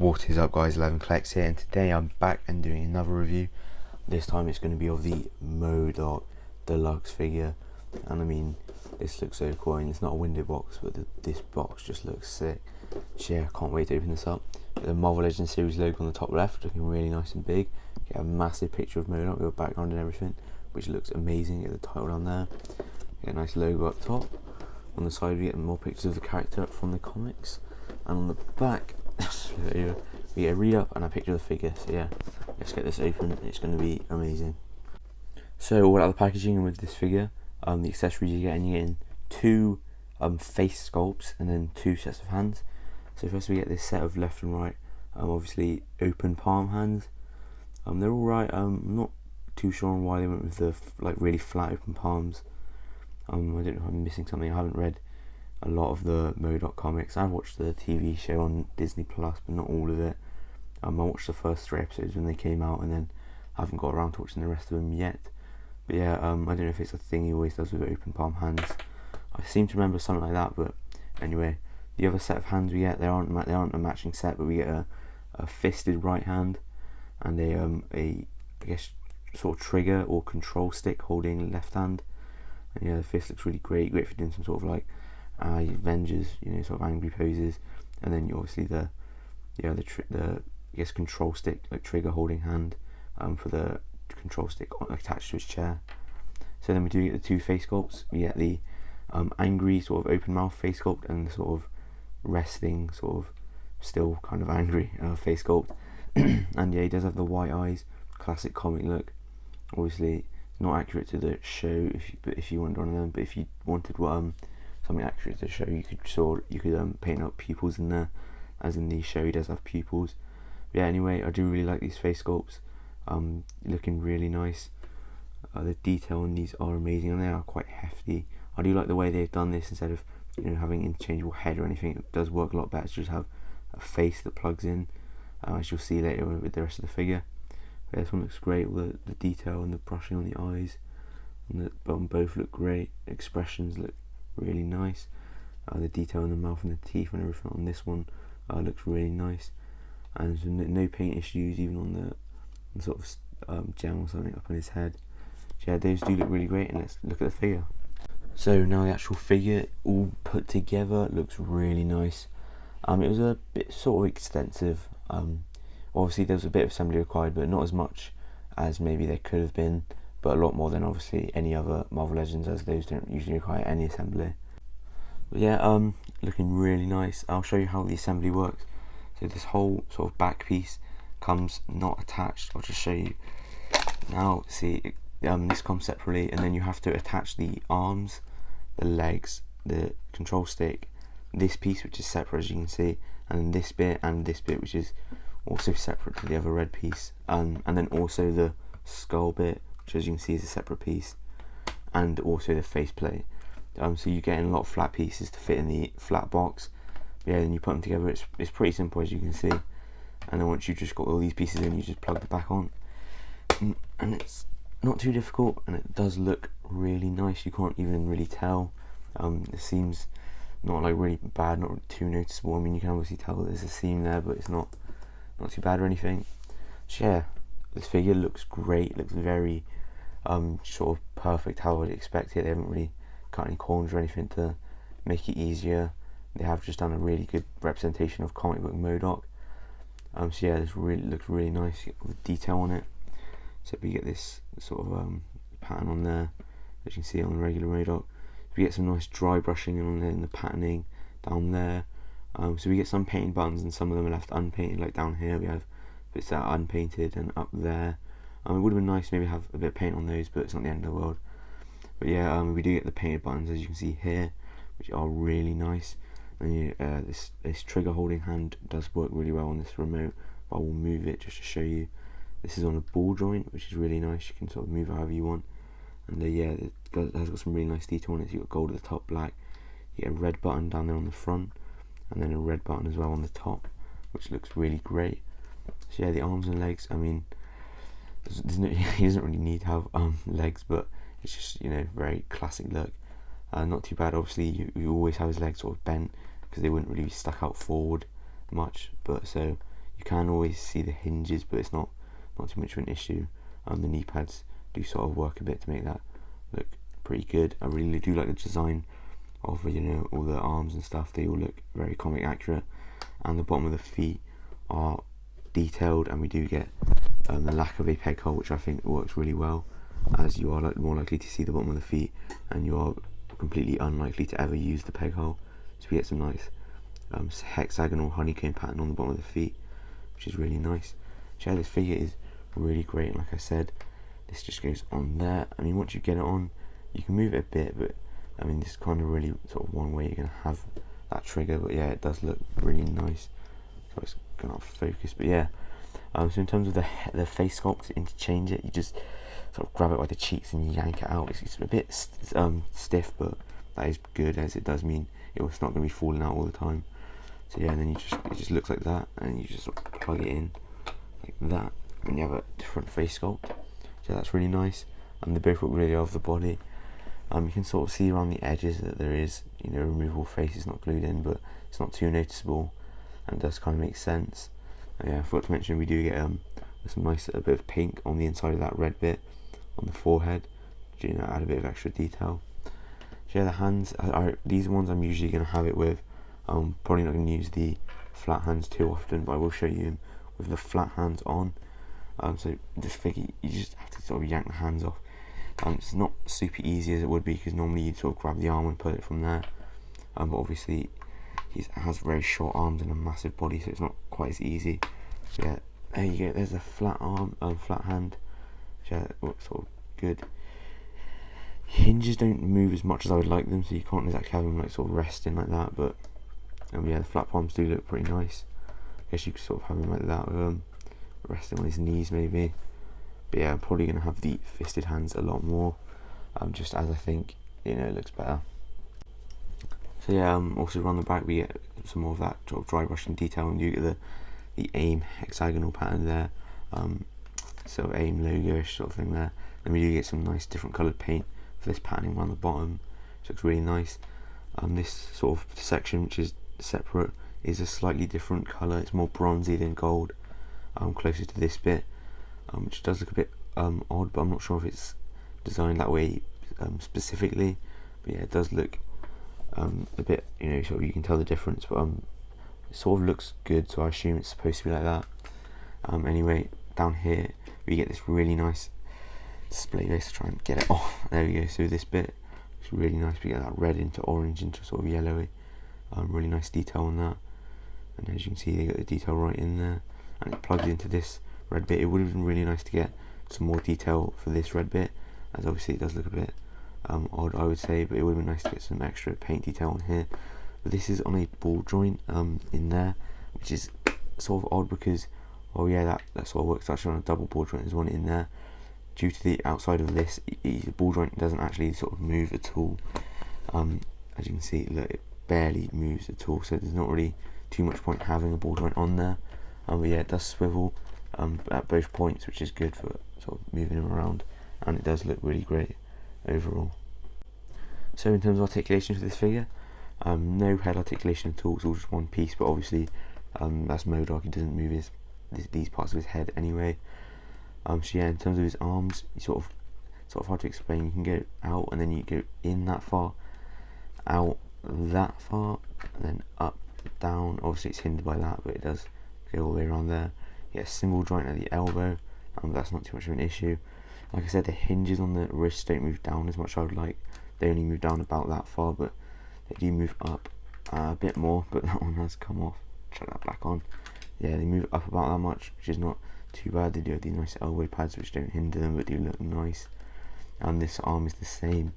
What is up, guys? 11 Collects here, and today I'm back and doing another review. This time it's going to be of the M.O.D.O.K deluxe figure, and I mean, this looks so cool. I mean, it's not a window box, but this box just looks sick. So yeah, I can't wait to open this up. Get the Marvel Legends series logo on the top left, looking really nice and big. Get a massive picture of M.O.D.O.K with a background and everything, which looks amazing. Get the title down there. Get a nice logo up top. On the side we get more pictures of the character from the comics, and on the back we get a read up and a picture of the figure. So yeah, let's get this open. It's going to be amazing. So all out of the packaging with this figure, the accessories you're getting two face sculpts and then two sets of hands. So first we get this set of left and right, obviously open palm hands. They're all right. I'm not too sure on why they went with the really flat open palms. I don't know if I'm missing something. I haven't read a lot of the M.O.D.O.K comics. I've watched the TV show on Disney Plus, but not all of it. I watched the first 3 episodes when they came out, and then I haven't got around to watching the rest of them yet. But yeah, I don't know if it's a thing he always does with open palm hands. I seem to remember something like that. But anyway, the other set of hands we get, they aren't a matching set, but we get a fisted right hand and a I guess sort of trigger or control stick holding left hand. And yeah, the fist looks really great for doing some sort of like Avengers, sort of angry poses. And then obviously the I guess control stick, like trigger holding hand, for the control stick attached to his chair. So then we do get the two face sculpts. We get the angry sort of open mouth face sculpt and the sort of resting sort of still kind of angry face sculpt. And yeah, he does have the white eyes, classic comic look. Obviously not accurate to the show if you wanted one of them, but if you wanted something accurate to the show, you could paint up pupils in there, as in the show he does have pupils. But yeah, anyway, I do really like these face sculpts, looking really nice. The detail on these are amazing, and they are quite hefty. I do like the way they've done this. Instead of having interchangeable head or anything, it does work a lot better to just have a face that plugs in, as you'll see later with the rest of the figure. This one looks great. All the detail and the brushing on the eyes on both look great. Expressions look really nice. The detail in the mouth and the teeth and everything on this one looks really nice. And there's no paint issues even on the sort of gem or something up on his head. So yeah, those do look really great. And let's look at the figure. So now the actual figure all put together looks really nice. It was a bit sort of extensive. Obviously there was a bit of assembly required, but not as much as maybe there could have been, but a lot more than obviously any other Marvel Legends, as those don't usually require any assembly. But yeah, looking really nice. I'll show you how the assembly works. So this whole sort of back piece comes not attached. I'll just show you now. See, this comes separately, and then you have to attach the arms, the legs, the control stick, this piece which is separate, as you can see, and this bit which is also separate to the other red piece, and then also the skull bit, which as you can see is a separate piece, and also the faceplate. So you're getting a lot of flat pieces to fit in the flat box. But yeah, then you put them together. It's pretty simple, as you can see. And then once you've just got all these pieces in, you just plug the back on, and it's not too difficult, and it does look really nice. You can't even really tell. The seam's not like really bad, not too noticeable. I mean, you can obviously tell that there's a seam there, but it's not too bad or anything. So yeah, this figure looks great. Looks very sort of perfect how I would expect it. They haven't really cut any corners or anything to make it easier. They have just done a really good representation of comic book M.O.D.O.K. So yeah, this really looks really nice with detail on it. So we get this sort of pattern on there, as you can see on the regular M.O.D.O.K. We get some nice dry brushing on there, and the patterning down there. So we get some painted buttons, and some of them are left unpainted. Like down here we have bits that are unpainted, and up there it would have been nice to maybe have a bit of paint on those, but it's not the end of the world. But yeah, we do get the painted buttons, as you can see here, which are really nice. And this trigger holding hand does work really well on this remote, but I will move it just to show you. This is on a ball joint, which is really nice. You can sort of move it however you want. And yeah, it has got some really nice detail on it. So you've got gold at the top, black. You get a red button down there on the front, and then a red button as well on the top, which looks really great. So yeah, the arms and legs, I mean, he doesn't really need to have legs, but it's just very classic look. Not too bad. Obviously you always have his legs sort of bent, because they wouldn't really be stuck out forward much, but so you You can always see the hinges, but it's not too much of an issue. The knee pads do sort of work a bit to make that look pretty good. I really do like the design of, you know, all the arms and stuff. They all look very comic accurate, and the bottom of the feet are detailed, and we do get the lack of a peg hole, which I think works really well, as you are more likely to see the bottom of the feet, and you are completely unlikely to ever use the peg hole. So we get some nice hexagonal honeycomb pattern on the bottom of the feet, which is really nice. So yeah, this figure is really great, and like I said, this just goes on there. I mean, once you get it on, you can move it a bit, but I mean, this is kind of really sort of one way you're going to have that trigger. But yeah, it does look really nice. So it's going off focus, but yeah. So in terms of the face sculpt, to interchange it, you just sort of grab it by the cheeks and yank it out. It's a bit stiff, but that is good, as it does mean it's not going to be falling out all the time. So yeah, and then it just looks like that, and you just sort of plug it in like that, and you have a different face sculpt. So that's really nice, and they both look really over the body. You can sort of see around the edges that there is, you know, removable face. It's not glued in, but it's not too noticeable, and it does kind of make sense. And yeah, I forgot to mention we do get some nice a bit of pink on the inside of that red bit on the forehead, to, you know, add a bit of extra detail. So yeah, the hands, these ones I'm usually going to have it with. I'm probably not going to use the flat hands too often, but I will show you him with the flat hands on. So this figure, you just have to sort of yank the hands off. It's not super easy as it would be, because normally you'd sort of grab the arm and put it from there. But obviously he has very short arms and a massive body, so it's not quite as easy. So yeah, there you go. There's a flat arm, flat hand. So yeah, it works sort of good. Hinges don't move as much as I would like them, so you can't exactly have them like sort of resting like that. But yeah, the flat palms do look pretty nice. I guess you could sort of have him like that, with resting on his knees maybe. But yeah, I'm probably going to have the fisted hands a lot more, just as I think, you know, it looks better. So yeah, also around the back we get some more of that sort of dry brushing detail, and you get the AIM hexagonal pattern there, sort of AIM logo-ish sort of thing there. And we do get some nice different coloured paint for this patterning around the bottom, which looks really nice. This sort of section, which is separate, is a slightly different colour. It's more bronzy than gold, closer to this bit, which does look a bit odd, but I'm not sure if it's designed that way specifically. But yeah, it does look a bit, you know, sort of, you can tell the difference, but it sort of looks good, so I assume it's supposed to be like that. Anyway, down here we get this really nice display base. Try and get it off. There we go. So this bit is really nice. We get that red into orange into sort of yellowy. Really nice detail on that, and as you can see, they got the detail right in there, and it plugs into this red bit. It would have been really nice to get some more detail for this red bit, as obviously it does look a bit odd, I would say, but it would have been nice to get some extra paint detail on here. But this is on a ball joint in there, which is sort of odd because, oh yeah, that sort of works actually on a double ball joint. There's one in there. Due to the outside of this, the ball joint doesn't actually sort of move at all. As you can see, look, it barely moves at all, so there's not really too much point having a ball joint on there. But yeah, it does swivel at both points, which is good for sort of moving him around, and it does look really great overall. So in terms of articulation for this figure, no head articulation at all. It's all just one piece, but obviously that's M.O.D.O.K. He doesn't move these parts of his head anyway. So yeah, in terms of his arms, it's sort of hard to explain. You can go out and then you go in that far, out that far, and then up, down. Obviously it's hindered by that, but it does go all the way around there. You get a single joint at the elbow, that's not too much of an issue. Like I said, the hinges on the wrist don't move down as much as I would like. They only move down about that far, but they do move up a bit more. But that one has come off. Chuck that back on. Yeah, they move up about that much, which is not too bad. They do have these nice elbow pads which don't hinder them, but do look nice. And this arm is the same,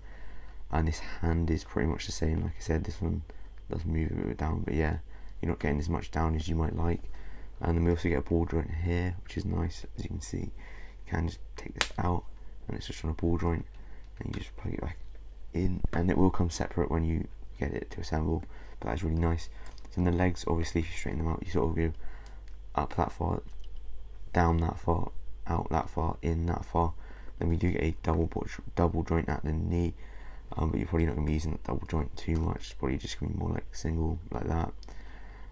and this hand is pretty much the same. Like I said, this one does move a bit down, but yeah, you're not getting as much down as you might like. And then we also get a ball joint here, which is nice. As you can see, you can just take this out, and it's just on a ball joint, and you just plug it back in, and it will come separate when you get it to assemble, but that's really nice. So in the legs, obviously, if you straighten them out, you sort of go up that far, down that far, out that far, in that far. Then we do get a double joint at the knee, but you're probably not going to be using that double joint too much. It's probably just going to be more like single, like that.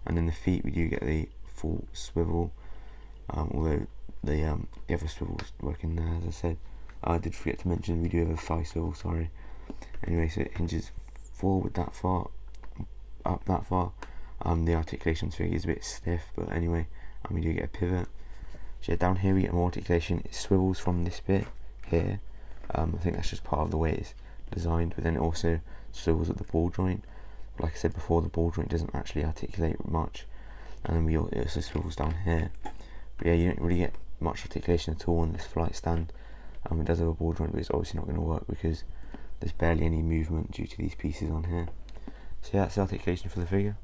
And then the feet, we do get the full swivel, although the other swivels work in there, as I said. I did forget to mention we do have a thigh swivel, sorry. Anyway, so it hinges forward that far, up that far. The articulation figure is a bit stiff, but anyway, we do get a pivot. So yeah, down here we get more articulation. It swivels from this bit here. I think that's just part of the way it's designed, but then it also swivels at the ball joint. But like I said before, the ball joint doesn't actually articulate much, and then it also swivels down here. But yeah, you don't really get much articulation at all on this flight stand. It does have a ball joint, but it's obviously not going to work because there's barely any movement due to these pieces on here. So yeah, that's the articulation for the figure.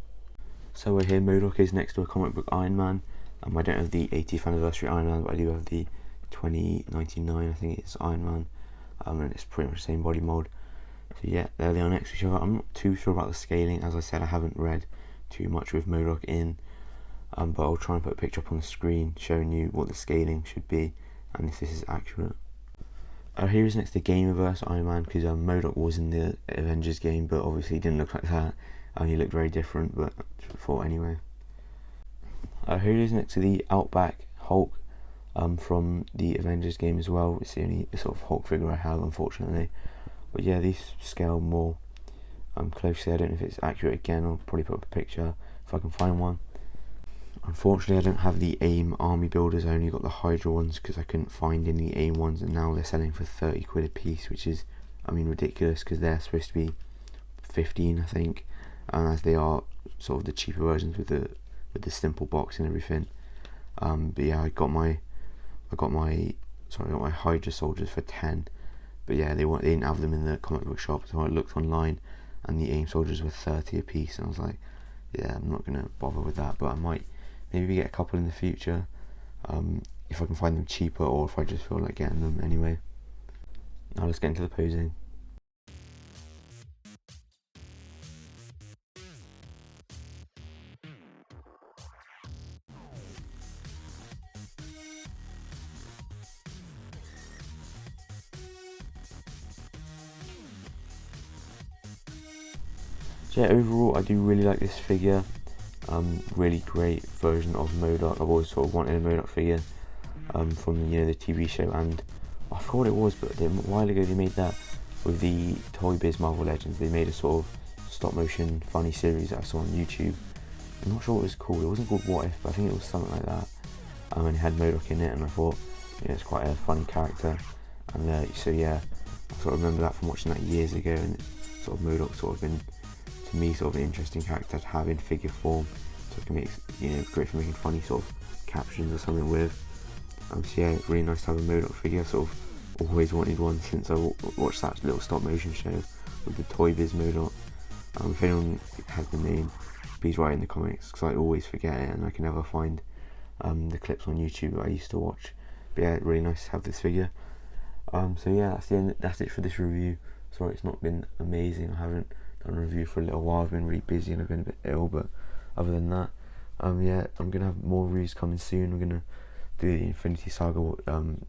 So we're here, M.O.D.O.K is next to a comic book Iron Man. I don't have the 80th anniversary Iron Man, but I do have the 2099, I think it's Iron Man, and it's pretty much the same body mold. So yeah, there they are next to each other. I'm not too sure about the scaling. As I said, I haven't read too much with M.O.D.O.K in, but I'll try and put a picture up on the screen showing you what the scaling should be and if this is accurate. Here is next to Gamerverse Iron Man, because M.O.D.O.K was in the Avengers game, but obviously he didn't look like that. He looked very different, but I thought anyway. Here is next to the Outback Hulk from the Avengers game as well. It's the only sort of Hulk figure I have, unfortunately. But yeah, these scale more closely. I don't know if it's accurate again. I'll probably put up a picture if I can find one. Unfortunately, I don't have the AIM army builders. I only got the Hydra ones because I couldn't find any AIM ones, and now they're selling for 30 quid a piece, which is, I mean, ridiculous because they're supposed to be 15, I think, as they are sort of the cheaper versions with the simple box and everything. But yeah, I got my Hydra soldiers for 10. But yeah, they didn't have them in the comic book shop, so I looked online, and the AIM soldiers were 30 a piece, and I was like, yeah, I'm not gonna bother with that. But I might maybe get a couple in the future, if I can find them cheaper, or if I just feel like getting them anyway. Now let's get into the posing. So yeah, overall I do really like this figure. Really great version of M.O.D.O.K. I've always sort of wanted a M.O.D.O.K figure from the TV show, and I forgot what it was, but a while ago they made that with the Toy Biz Marvel Legends. They made a sort of stop motion funny series that I saw on YouTube. I'm not sure what it was called. It wasn't called What If, but I think it was something like that. And it had M.O.D.O.K in it, and I thought, it's quite a funny character. And so yeah, I sort of remember that from watching that years ago, and it's sort of M.O.D.O.K sort of been, to me, sort of an interesting character to have in figure form, so it can make great for making funny sort of captions or something with. So yeah, it's really nice to have a M.O.D.O.K figure. Sort of always wanted one since I watched that little stop motion show with the Toy Biz M.O.D.O.K. If anyone has the name, please write in the comments, because I always forget it and I can never find the clips on YouTube that I used to watch. But yeah, really nice to have this figure. So yeah, that's it for this review. Sorry it's not been amazing. I haven't done a review for a little while. I've been really busy and I've been a bit ill, but other than that, yeah, I'm gonna have more reviews coming soon. We're gonna do the Infinity Saga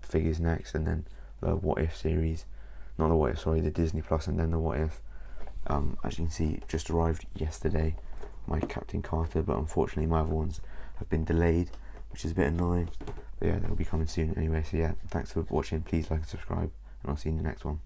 figures next, and then the What If series, not the What If, sorry, the Disney Plus, and then the What If. As you can see, just arrived yesterday, my Captain Carter, but unfortunately my other ones have been delayed, which is a bit annoying. But yeah, they'll be coming soon anyway. So yeah, thanks for watching. Please like and subscribe, and I'll see you in the next one.